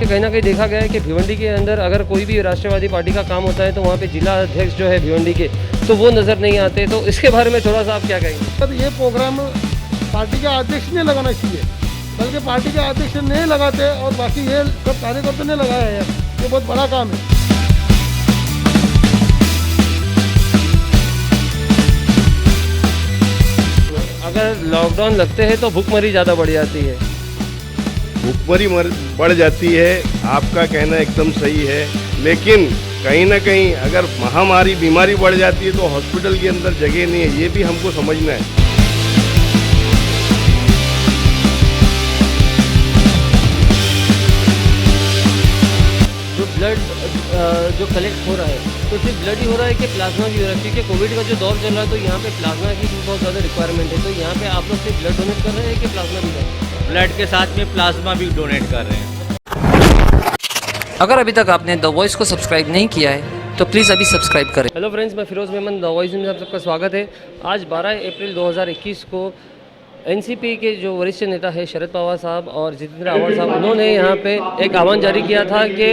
पे कहीं ना कहीं देखा गया है कि भिवंडी के अंदर अगर कोई भी राष्ट्रवादी पार्टी का काम होता है तो वहाँ पे जिला अध्यक्ष जो है भिवंडी के, तो वो नज़र नहीं आते। तो इसके बारे में थोड़ा सा आप क्या कहेंगे? तब ये प्रोग्राम पार्टी के अध्यक्ष ने लगाना चाहिए, बल्कि पार्टी के अध्यक्ष नहीं लगाते और बाकी ये सब कार्यकर्ता ने लगाया है। ये बहुत बड़ा काम है। अगर लॉकडाउन लगते हैं तो भूखमरी ज़्यादा बढ़ जाती है। भूखमरी बढ़ जाती है, आपका कहना एकदम सही है, लेकिन कहीं ना कहीं अगर महामारी बीमारी बढ़ जाती है तो हॉस्पिटल के अंदर जगह नहीं है, ये भी हमको समझना है। जो ब्लड जो कलेक्ट हो रहा है तो सिर्फ ब्लड ही हो रहा है कि प्लाज्मा भी हो रहा है? क्योंकि कोविड का जो दौर चल रहा है तो यहाँ पे प्लाज्मा की भी बहुत ज़्यादा रिक्वायरमेंट है। तो यहाँ पे आप लोग सिर्फ ब्लड डोनेट कर रहे हैं कि प्लाज्मा भी कर रहे हैं? ब्लड के साथ में प्लाज्मा भी डोनेट कर रहे हैं। अगर अभी तक आपने द वॉइस को सब्सक्राइब नहीं किया है तो प्लीज़ अभी सब्सक्राइब करें। हेलो फ्रेंड्स, मैं फिरोज़ मेमन, द वॉइस में आप सबका स्वागत है। आज 12 अप्रैल 2021 को एनसीपी के जो वरिष्ठ नेता है शरद पवार साहब और जितेंद्र आव्हाड साहब, उन्होंने यहाँ पे एक आह्वान जारी किया था कि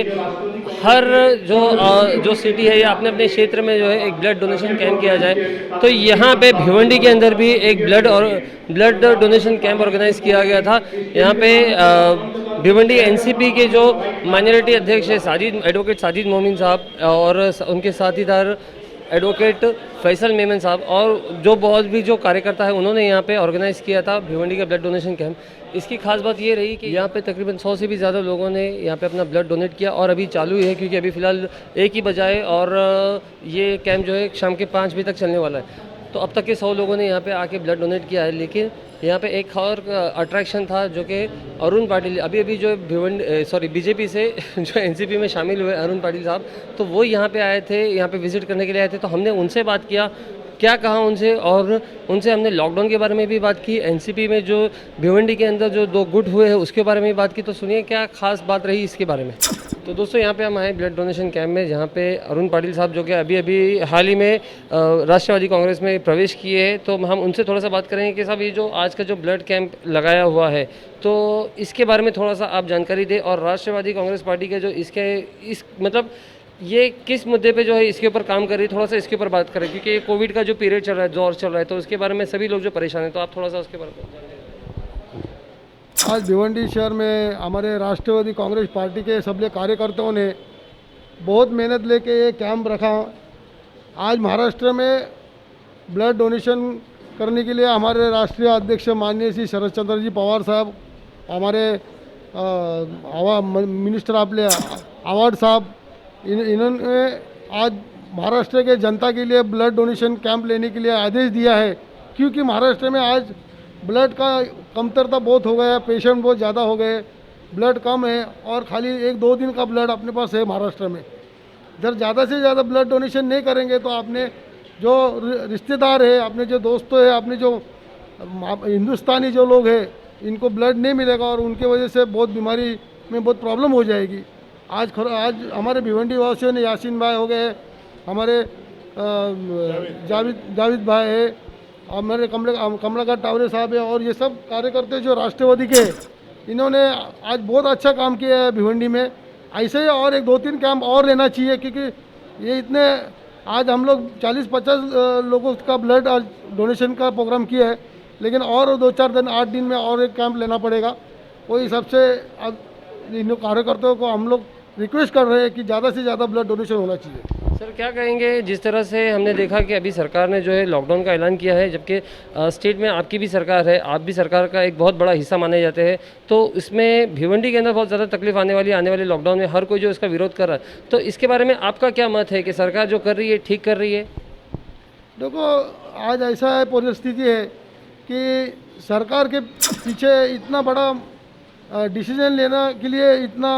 हर जो सिटी है या अपने अपने क्षेत्र में जो है एक ब्लड डोनेशन कैंप किया जाए। तो यहाँ पे भिवंडी के अंदर भी एक ब्लड डोनेशन कैंप ऑर्गेनाइज किया गया था। यहाँ पे भिवंडी एनसीपी के जो माइनॉरिटी अध्यक्ष है एडवोकेट साजिद मोमिन साहब और उनके साथीदार एडवोकेट फैसल मेमन साहब और जो बहुत भी जो कार्यकर्ता है, उन्होंने यहाँ पे ऑर्गेनाइज़ किया था भिवंडी का ब्लड डोनेशन कैंप। इसकी खास बात ये रही कि यहाँ पे तकरीबन 100 से भी ज़्यादा लोगों ने यहाँ पे अपना ब्लड डोनेट किया और अभी चालू ही है, क्योंकि अभी फ़िलहाल 1 ही बजा है और ये कैंप जो है शाम के 5 बजे तक चलने वाला है। तो अब तक के 100 लोगों ने यहाँ पे आके ब्लड डोनेट किया है। लेकिन यहाँ पे एक और अट्रैक्शन था जो कि अरुण पाटिल, अभी जो बीजेपी से जो एनसीपी में शामिल हुए अरुण पाटिल साहब, तो वो यहाँ पे आए थे, यहाँ पे विजिट करने के लिए आए थे। तो हमने उनसे बात किया, क्या कहा उनसे, और उनसे हमने लॉकडाउन के बारे में भी बात की, एनसीपी में जो भिवंडी के अंदर जो 2 गुट हुए हैं उसके बारे में भी बात की। तो सुनिए क्या खास बात रही इसके बारे में। तो दोस्तों, यहाँ पे हम आए ब्लड डोनेशन कैंप में, जहाँ पे अरुण पाटिल साहब जो कि अभी हाल ही में राष्ट्रवादी कांग्रेस में प्रवेश किए हैं, तो हम उनसे थोड़ा सा बात करेंगे कि साहब ये जो आज का जो ब्लड कैंप लगाया हुआ है तो इसके बारे में थोड़ा सा आप जानकारी दें, और राष्ट्रवादी कांग्रेस पार्टी के जो मतलब ये किस मुद्दे पे जो है इसके ऊपर काम कर रही है, थोड़ा सा इसके ऊपर बात करें, क्योंकि कोविड का जो पीरियड चल रहा है, दौर चल रहा है, तो उसके बारे में सभी लोग जो परेशान हैं, तो आप थोड़ा सा उसके बारे में। आज भिवंडी शहर में हमारे राष्ट्रवादी कांग्रेस पार्टी के सभी कार्यकर्ताओं ने बहुत मेहनत लेके ये कैंप रखा। आज महाराष्ट्र में ब्लड डोनेशन करने के लिए हमारे राष्ट्रीय अध्यक्ष माननीय श्री शरद चंद्र जी पवार साहब, हमारे मिनिस्टर आपले आव्हाड साहब, इन्होंने आज महाराष्ट्र के जनता के लिए ब्लड डोनेशन कैंप लेने के लिए आदेश दिया है। क्योंकि महाराष्ट्र में आज ब्लड का कमतरता बहुत हो गया है, पेशेंट बहुत ज़्यादा हो गए, ब्लड कम है और खाली 1-2 दिन का ब्लड अपने पास है महाराष्ट्र में। जब ज़्यादा से ज़्यादा ब्लड डोनेशन नहीं करेंगे तो आपने जो रिश्तेदार है, अपने जो दोस्तों है, अपने जो हिंदुस्तानी जो लोग हैं, इनको ब्लड नहीं मिलेगा और उनके वजह से बहुत बीमारी में बहुत प्रॉब्लम हो जाएगी। आज हमारे भिवंडी वासियों ने यासीन भाई हो गए, हमारे जावेद भाई है, हमारे कमलाकर टावरे साहब है, और ये सब कार्यकर्ता जो राष्ट्रवादी के, इन्होंने आज बहुत अच्छा काम किया है भिवंडी में। ऐसे ही और 1-2-3 कैंप और लेना चाहिए, क्योंकि ये इतने आज हम लोग 40-50 लोगों का ब्लड डोनेशन का प्रोग्राम किया है, लेकिन और 2-4 दिन 8 दिन में और एक कैंप लेना पड़ेगा। वही सबसे अब इन कार्यकर्ताओं को हम लोग रिक्वेस्ट कर रहे हैं कि ज़्यादा से ज़्यादा ब्लड डोनेशन होना चाहिए। सर, क्या कहेंगे, जिस तरह से हमने देखा कि अभी सरकार ने जो है लॉकडाउन का ऐलान किया है, जबकि स्टेट में आपकी भी सरकार है, आप भी सरकार का एक बहुत बड़ा हिस्सा माने जाते हैं, तो इसमें भिवंडी के अंदर बहुत ज़्यादा तकलीफ आने वाले लॉकडाउन में हर कोई जो इसका विरोध कर रहा है, तो इसके बारे में आपका क्या मत है कि सरकार जो कर रही है ठीक कर रही है? देखो, आज ऐसा परिस्थिति है कि सरकार के पीछे इतना बड़ा डिसीजन लेने के लिए इतना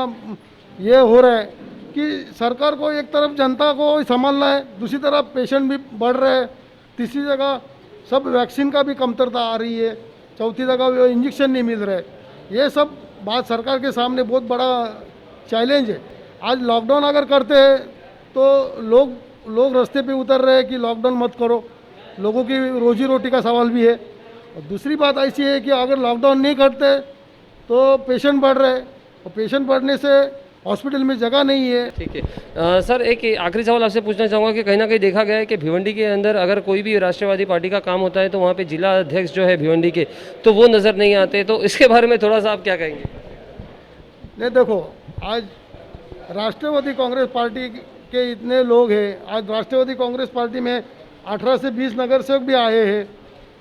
ये हो रहा है कि सरकार को एक तरफ जनता को संभालना है, दूसरी तरफ पेशेंट भी बढ़ रहे हैं, तीसरी जगह सब वैक्सीन का भी कमतरता आ रही है, चौथी जगह इंजेक्शन नहीं मिल रहा है। ये सब बात सरकार के सामने बहुत बड़ा चैलेंज है। आज लॉकडाउन अगर करते हैं तो लोग रास्ते पे उतर रहे हैं कि लॉकडाउन मत करो, लोगों की रोजी रोटी का सवाल भी है। और दूसरी बात ऐसी है कि अगर लॉकडाउन नहीं करते तो पेशेंट बढ़ रहे हैं, और पेशेंट बढ़ने से हॉस्पिटल में जगह नहीं है। ठीक है। सर एक आखिरी सवाल आपसे पूछना चाहूँगा कि कहीं ना कहीं देखा गया है कि भिवंडी के अंदर अगर कोई भी राष्ट्रवादी पार्टी का काम होता है तो वहाँ पे जिला अध्यक्ष जो है भिवंडी के तो वो नज़र नहीं आते, तो इसके बारे में थोड़ा सा आप क्या कहेंगे? नहीं देखो, आज राष्ट्रवादी कांग्रेस पार्टी के इतने लोग हैं, आज राष्ट्रवादी कांग्रेस पार्टी में 18 से 20 नगर सेवक भी आए हैं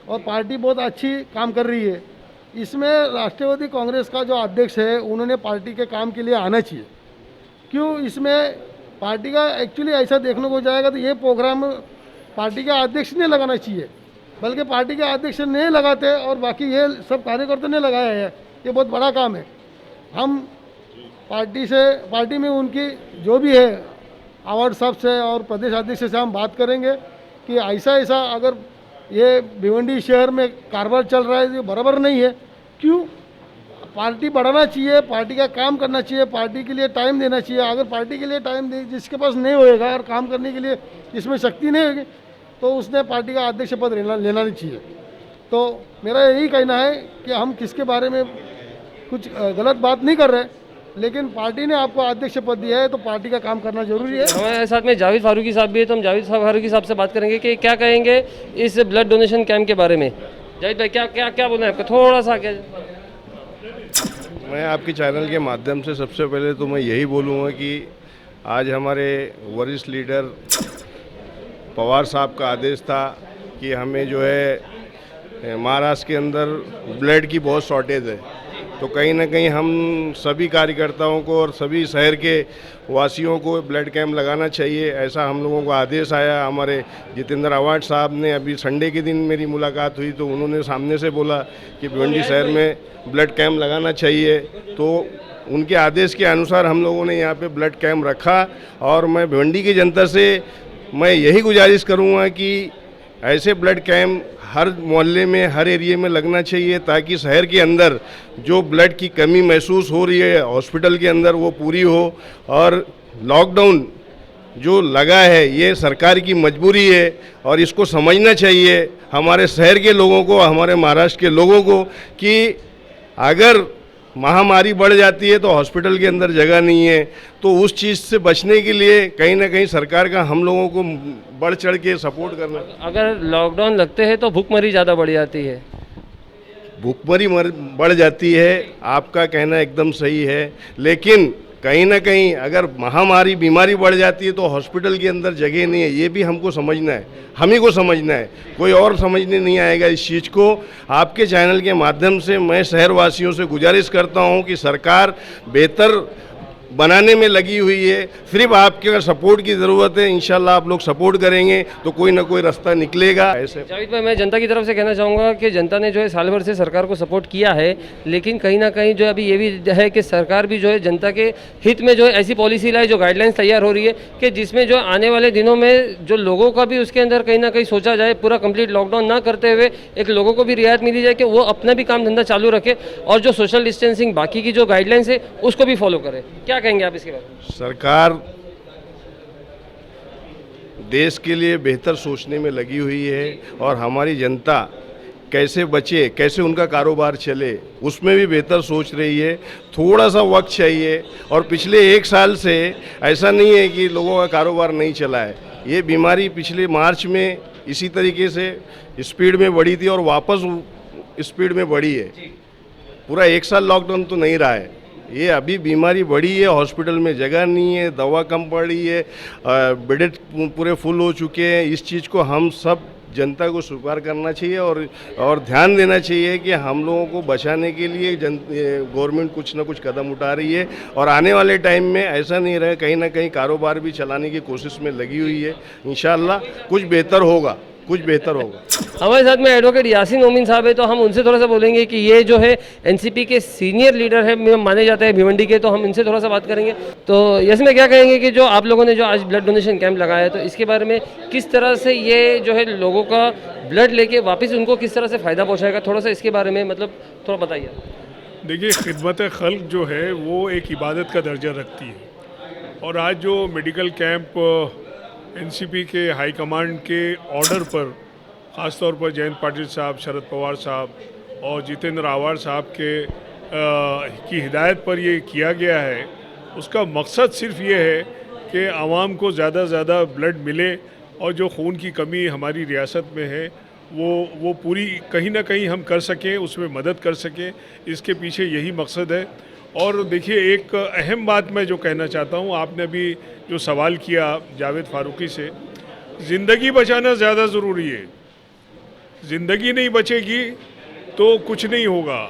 और पार्टी बहुत अच्छी काम कर रही है। इसमें राष्ट्रवादी कांग्रेस का जो अध्यक्ष है उन्होंने पार्टी के काम के लिए आना चाहिए। क्यों? इसमें पार्टी का एक्चुअली ऐसा देखने को जाएगा तो ये प्रोग्राम पार्टी के अध्यक्ष ने लगाना चाहिए, बल्कि पार्टी के अध्यक्ष नहीं लगाते और बाकी ये सब कार्यकर्ता ने लगाया है। ये बहुत बड़ा काम है। हम पार्टी में उनकी जो भी है अवार्ड साहब से और प्रदेश अध्यक्ष से हम बात करेंगे कि ऐसा अगर ये भिवंडी शहर में कारोबार चल रहा है, ये बराबर नहीं है। क्यों? पार्टी बढ़ाना चाहिए, पार्टी का काम करना चाहिए, पार्टी के लिए टाइम देना चाहिए। अगर पार्टी के लिए टाइम दे जिसके पास नहीं होएगा और काम करने के लिए जिसमें शक्ति नहीं होगी तो उसने पार्टी का अध्यक्ष पद लेना नहीं चाहिए। तो मेरा यही कहना है कि हम किसके बारे में कुछ गलत बात नहीं कर रहे, लेकिन पार्टी ने आपको अध्यक्ष पद दिया है तो पार्टी का काम करना जरूरी है। हमारे साथ में जावेद फारूकी साहब भी है, तो हम जावेद फारूकी साहब से बात करेंगे कि क्या कहेंगे इस ब्लड डोनेशन कैंप के बारे में। जावेद भाई क्या क्या क्या बोलना है आपका, थोड़ा सा क्या? मैं आपके चैनल के माध्यम से सबसे पहले तो मैं यही बोलूँगा कि आज हमारे वरिष्ठ लीडर पवार साहब का आदेश था कि हमें जो है महाराष्ट्र के अंदर ब्लड की बहुत शॉर्टेज है, तो कहीं ना कहीं हम सभी कार्यकर्ताओं को और सभी शहर के वासियों को ब्लड कैंप लगाना चाहिए, ऐसा हम लोगों को आदेश आया। हमारे जितेंद्र आवाड साहब ने अभी संडे के दिन मेरी मुलाकात हुई तो उन्होंने सामने से बोला कि भिवंडी शहर में ब्लड कैंप लगाना चाहिए, तो उनके आदेश के अनुसार हम लोगों ने यहाँ पे ब्लड कैंप रखा। और मैं भिवंडी की जनता से मैं यही गुजारिश करूँगा कि ऐसे ब्लड कैंप हर मोहल्ले में हर एरिया में लगना चाहिए, ताकि शहर के अंदर जो ब्लड की कमी महसूस हो रही है हॉस्पिटल के अंदर वो पूरी हो। और लॉकडाउन जो लगा है ये सरकार की मजबूरी है और इसको समझना चाहिए हमारे शहर के लोगों को, हमारे महाराष्ट्र के लोगों को, कि अगर महामारी बढ़ जाती है तो हॉस्पिटल के अंदर जगह नहीं है, तो उस चीज़ से बचने के लिए कहीं ना कहीं सरकार का हम लोगों को बढ़ चढ़ के सपोर्ट करना। अगर लॉकडाउन लगते हैं तो भूखमरी ज़्यादा बढ़ जाती है। भूखमरी बढ़ जाती है, आपका कहना एकदम सही है, लेकिन कहीं ना कहीं अगर महामारी बीमारी बढ़ जाती है तो हॉस्पिटल के अंदर जगह नहीं है। ये भी हमको समझना है, हम ही को समझना है, कोई और समझने नहीं आएगा इस चीज़ को। आपके चैनल के माध्यम से मैं शहरवासियों से गुजारिश करता हूं कि सरकार बेहतर बनाने में लगी हुई है, सिर्फ आपके अगर सपोर्ट की ज़रूरत है, इंशाल्लाह आप लोग सपोर्ट करेंगे तो कोई ना कोई रास्ता निकलेगा। ऐसे जावेद भाई मैं जनता की तरफ से कहना चाहूँगा कि जनता ने जो है साल भर से सरकार को सपोर्ट किया है, लेकिन कहीं ना कहीं जो अभी ये भी है कि सरकार भी जो है जनता के हित में जो है ऐसी पॉलिसी लाए, जो गाइडलाइंस तैयार हो रही है कि जिसमें जो आने वाले दिनों में जो लोगों का भी उसके अंदर कहीं ना कहीं सोचा जाए, पूरा कंप्लीट लॉकडाउन ना करते हुए एक लोगों को भी रियायत मिली जाए कि वो अपना भी काम धंधा चालू रखे और जो सोशल डिस्टेंसिंग बाकी की जो गाइडलाइंस है उसको भी फॉलो करे। क्या कहेंगे आप इसके बारे में? सरकार देश के लिए बेहतर सोचने में लगी हुई है और हमारी जनता कैसे बचे, कैसे उनका कारोबार चले, उसमें भी बेहतर सोच रही है। थोड़ा सा वक्त चाहिए और पिछले 1 साल से ऐसा नहीं है कि लोगों का कारोबार नहीं चला है। ये बीमारी पिछले मार्च में इसी तरीके से स्पीड में बढ़ी थी और वापस स्पीड में बढ़ी है। पूरा 1 साल लॉकडाउन तो नहीं रहा है, ये अभी बीमारी बढ़ी है, हॉस्पिटल में जगह नहीं है, दवा कम पड़ रही है, बेड पूरे फुल हो चुके हैं। इस चीज़ को हम सब जनता को स्वीकार करना चाहिए और ध्यान देना चाहिए कि हम लोगों को बचाने के लिए गवर्नमेंट कुछ ना कुछ कदम उठा रही है और आने वाले टाइम में ऐसा नहीं रहे, कहीं ना कहीं कारोबार भी चलाने की कोशिश में लगी हुई है। इंशाल्लाह कुछ बेहतर होगा, कुछ बेहतर होगा। हमारे साथ में एडवोकेट यासीन मोमिन साहब है, तो हम उनसे थोड़ा सा बोलेंगे कि ये जो है एनसीपी के सीनियर लीडर है माने जाते हैं भिवंडी के, तो हम इनसे थोड़ा सा बात करेंगे। तो यासीन क्या कहेंगे कि जो आप लोगों ने जो आज ब्लड डोनेशन कैंप लगाया है, तो इसके बारे में किस तरह से ये जो है लोगों का ब्लड लेके वापस उनको किस तरह से फ़ायदा पहुँचाएगा, थोड़ा सा इसके बारे में मतलब थोड़ा बताइए। देखिए, खिदमत खल्क जो है वो एक इबादत का दर्जा रखती है और आज जो मेडिकल कैंप एनसीपी के हाई कमांड के ऑर्डर पर ख़ास तौर पर जयंत पाटिल साहब, शरद पवार साहब और जितेंद्र आवाड साहब की हिदायत पर ये किया गया है, उसका मकसद सिर्फ ये है कि आवाम को ज़्यादा से ज़्यादा ब्लड मिले और जो खून की कमी हमारी रियासत में है वो पूरी कहीं ना कहीं हम कर सकें, उसमें मदद कर सकें, इसके पीछे यही मकसद है। और देखिए, एक अहम बात मैं जो कहना चाहता हूँ, आपने अभी जो सवाल किया जावेद फारूकी से, ज़िंदगी बचाना ज़्यादा ज़रूरी है। ज़िंदगी नहीं बचेगी तो कुछ नहीं होगा।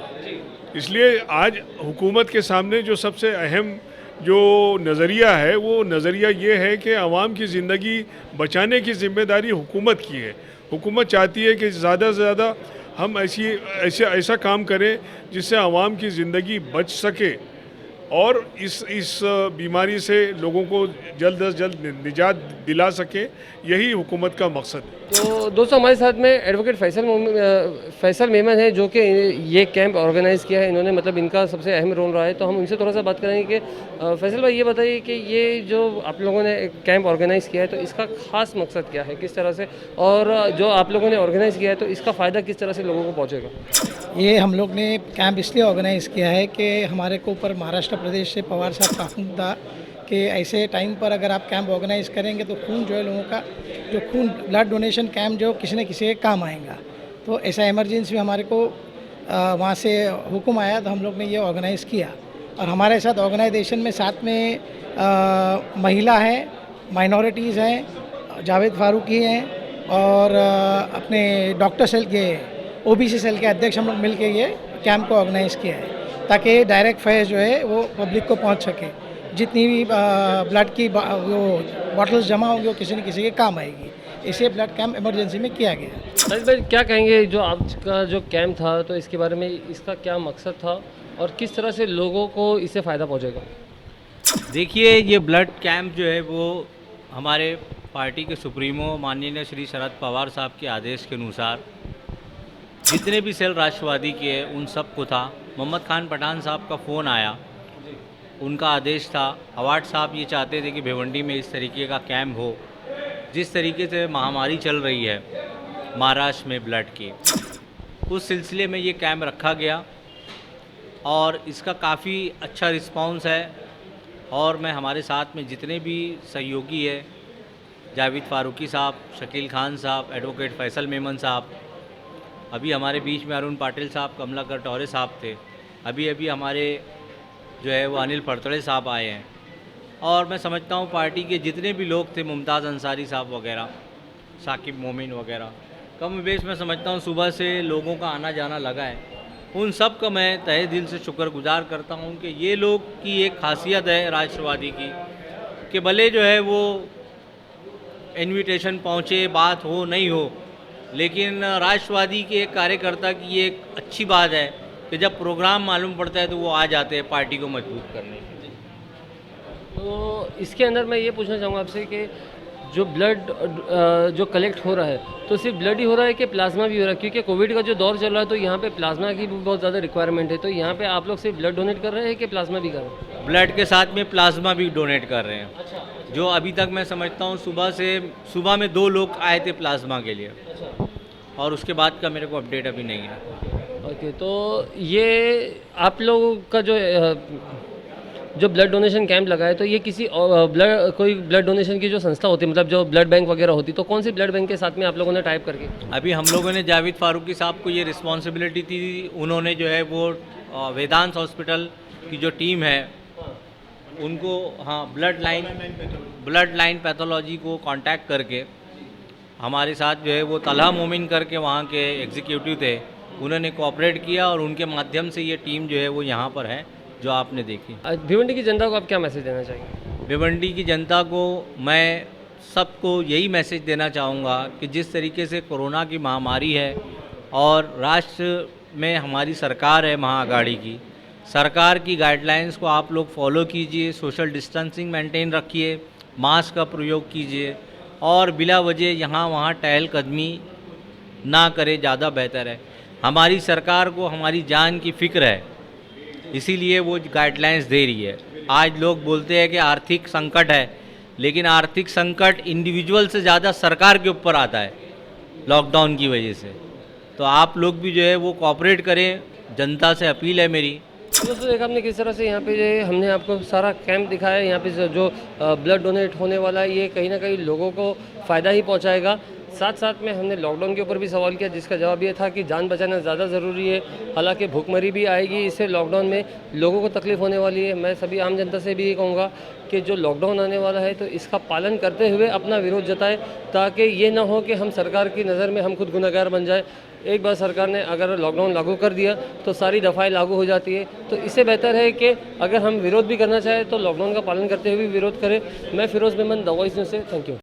इसलिए आज हुकूमत के सामने जो सबसे अहम जो नज़रिया है वो नज़रिया ये है कि आवाम की ज़िंदगी बचाने की ज़िम्मेदारी हुकूमत की है। हुकूमत चाहती है कि ज़्यादा से ज़्यादा हम ऐसा काम करें जिससे आवाम की ज़िंदगी बच सके और इस बीमारी से लोगों को जल्द से जल्द निजात दिला सके। यही हुकूमत का मकसद है। तो दोस्तों, हमारे साथ में एडवोकेट फैसल मेमन है, जो कि ये कैंप ऑर्गेनाइज़ किया है इन्होंने, मतलब इनका सबसे अहम रोल रहा है। तो हम उनसे थोड़ा सा बात करेंगे कि फैसल भाई, ये बताइए कि ये जो आप लोगों ने एक कैंप ऑर्गेनाइज़ किया है तो इसका ख़ास मकसद क्या है, किस तरह से, और जो आप लोगों ने ऑर्गेनाइज़ किया है तो इसका फ़ायदा किस तरह से लोगों को पहुँचेगा? ये हम लोग ने कैंप इसलिए ऑर्गेनाइज़ किया है कि हमारे को ऊपर महाराष्ट्र प्रदेश से पवार साहब का हुक्म था कि ऐसे टाइम पर अगर आप कैंप ऑर्गेनाइज़ करेंगे तो खून जो है लोगों का, जो खून ब्लड डोनेशन कैंप जो किसी न किसी के काम आएगा। तो ऐसा इमरजेंसी हमारे को वहाँ से हुक्म आया तो हम लोग ने ये ऑर्गेनाइज़ किया। और हमारे साथ ऑर्गेनाइजेशन में साथ में महिला है, माइनॉरिटीज़ हैं, जावेद फारूकी हैं, और अपने डॉक्टर सेल के ओबीसी सेल के अध्यक्ष हम लोग मिल के ये कैंप को ऑर्गेनाइज़ किया है ताकि डायरेक्ट फैज़ जो है वो पब्लिक को पहुंच सके। जितनी भी ब्लड की वो बॉटल्स जमा होंगी वो किसी न किसी के काम आएगी। इसे ब्लड कैंप इमरजेंसी में किया गया। फैसल भाई, क्या कहेंगे जो आपका जो कैंप था तो इसके बारे में, इसका क्या मकसद था और किस तरह से लोगों को इससे फ़ायदा पहुँचेगा? देखिए, ये ब्लड कैंप जो है वो हमारे पार्टी के सुप्रीमो माननीय श्री शरद पवार साहब के आदेश के अनुसार जितने भी सेल राष्ट्रवादी के हैं उन सब को था। मोहम्मद खान पठान साहब का फ़ोन आया, उनका आदेश था। अवार्ड साहब ये चाहते थे कि भिवंडी में इस तरीके का कैंप हो। जिस तरीके से महामारी चल रही है महाराष्ट्र में ब्लड की, उस सिलसिले में ये कैंप रखा गया और इसका काफ़ी अच्छा रिस्पांस है। और मैं हमारे साथ में जितने भी सहयोगी है, जावेद फारूकी साहब, शकील खान साहब, एडवोकेट फैसल मेमन साहब, अभी हमारे बीच में अरुण पाटिल साहब, कमलाकर टौरे साहब थे, अभी हमारे जो है वो अनिल फड़तड़े साहब आए हैं। और मैं समझता हूँ पार्टी के जितने भी लोग थे, मुमताज़ अंसारी साहब वगैरह, साकिब मोमिन वगैरह, कम बेश मैं समझता हूँ सुबह से लोगों का आना जाना लगा है। उन सब का मैं तहे दिल से शुक्रगुजार करता हूँ कि ये लोग की एक खासियत है राष्ट्रवादी की कि भले जो है वो इनविटेशन पहुँचे, बात हो नहीं हो, लेकिन राष्ट्रवादी के एक कार्यकर्ता की ये एक अच्छी बात है कि जब प्रोग्राम मालूम पड़ता है तो वो आ जाते हैं पार्टी को मजबूत करने के लिए। तो इसके अंदर मैं ये पूछना चाहूँगा आपसे कि जो ब्लड जो कलेक्ट हो रहा है तो सिर्फ ब्लड ही हो रहा है कि प्लाज्मा भी हो रहा है? क्योंकि कोविड का जो दौर चल रहा है तो यहाँ पे प्लाज्मा की भी बहुत ज़्यादा रिक्वायरमेंट है। तो यहाँ पे आप लोग सिर्फ ब्लड डोनेट कर रहे हैं कि प्लाज्मा भी कर रहे हैं? ब्लड के साथ में प्लाज्मा भी डोनेट कर रहे हैं। जो अभी तक मैं समझता हूँ सुबह में 2 लोग आए थे प्लाज्मा के लिए, और उसके बाद का मेरे को अपडेट अभी नहीं है। ओके, तो ये आप लोगों का जो ब्लड डोनेशन कैंप लगा है तो ये किसी कोई ब्लड डोनेशन की जो संस्था होती है, मतलब जो ब्लड बैंक वगैरह होती, तो कौन सी ब्लड बैंक के साथ में आप लोगों ने टाइप करके? अभी हम लोगों ने जावेद फारूकी साहब को ये रिस्पॉन्सिबिलिटी थी, उन्होंने जो है वो वेदांत हॉस्पिटल की जो टीम है उनको, हाँ, ब्लड लाइन पैथोलॉजी को कांटेक्ट करके हमारे साथ जो है वो तलहा मोमिन करके वहाँ के एग्जीक्यूटिव थे, उन्होंने कोऑपरेट किया और उनके माध्यम से ये टीम जो है वो यहाँ पर है जो आपने देखी। भिवंडी की जनता को आप क्या मैसेज देना चाहेंगे? भिवंडी की जनता को मैं सबको यही मैसेज देना चाहूँगा कि जिस तरीके से कोरोना की महामारी है और राष्ट्र में हमारी सरकार है महाअघाड़ी की, सरकार की गाइडलाइंस को आप लोग फॉलो कीजिए, सोशल डिस्टेंसिंग मेंटेन रखिए, मास्क का प्रयोग कीजिए और बिला वजह यहाँ वहाँ टहलकदमी ना करें, ज़्यादा बेहतर है। हमारी सरकार को हमारी जान की फ़िक्र है, इसीलिए वो गाइडलाइंस दे रही है। आज लोग बोलते हैं कि आर्थिक संकट है, लेकिन आर्थिक संकट इंडिविजुअल से ज़्यादा सरकार के ऊपर आता है लॉकडाउन की वजह से। तो आप लोग भी जो है वो कोऑपरेट करें, जनता से अपील है मेरी तो दोस्तों देखा आपने किस तरह से यहाँ पे जो है हमने आपको सारा कैंप दिखाया है। यहाँ पे जो ब्लड डोनेट होने वाला है ये कहीं ना कहीं लोगों को फ़ायदा ही पहुँचाएगा। साथ साथ में हमने लॉकडाउन के ऊपर भी सवाल किया जिसका जवाब ये था कि जान बचाना ज़्यादा ज़रूरी है। हालांकि भूखमरी भी आएगी, इससे लॉकडाउन में लोगों को तकलीफ़ होने वाली है। मैं सभी आम जनता से भी ये कहूँगा कि जो लॉकडाउन आने वाला है तो इसका पालन करते हुए अपना विरोध जताएं, ताकि ये ना हो कि हम सरकार की नज़र में हम खुद गुनहगार बन जाए। एक बार सरकार ने अगर लॉकडाउन लागू कर दिया तो सारी दफ़ाएं लागू हो जाती है। तो इससे बेहतर है कि अगर हम विरोध भी करना चाहें तो लॉकडाउन का पालन करते हुए भी विरोध करें। मैं Firoz Memon, the voice news से, थैंक यू।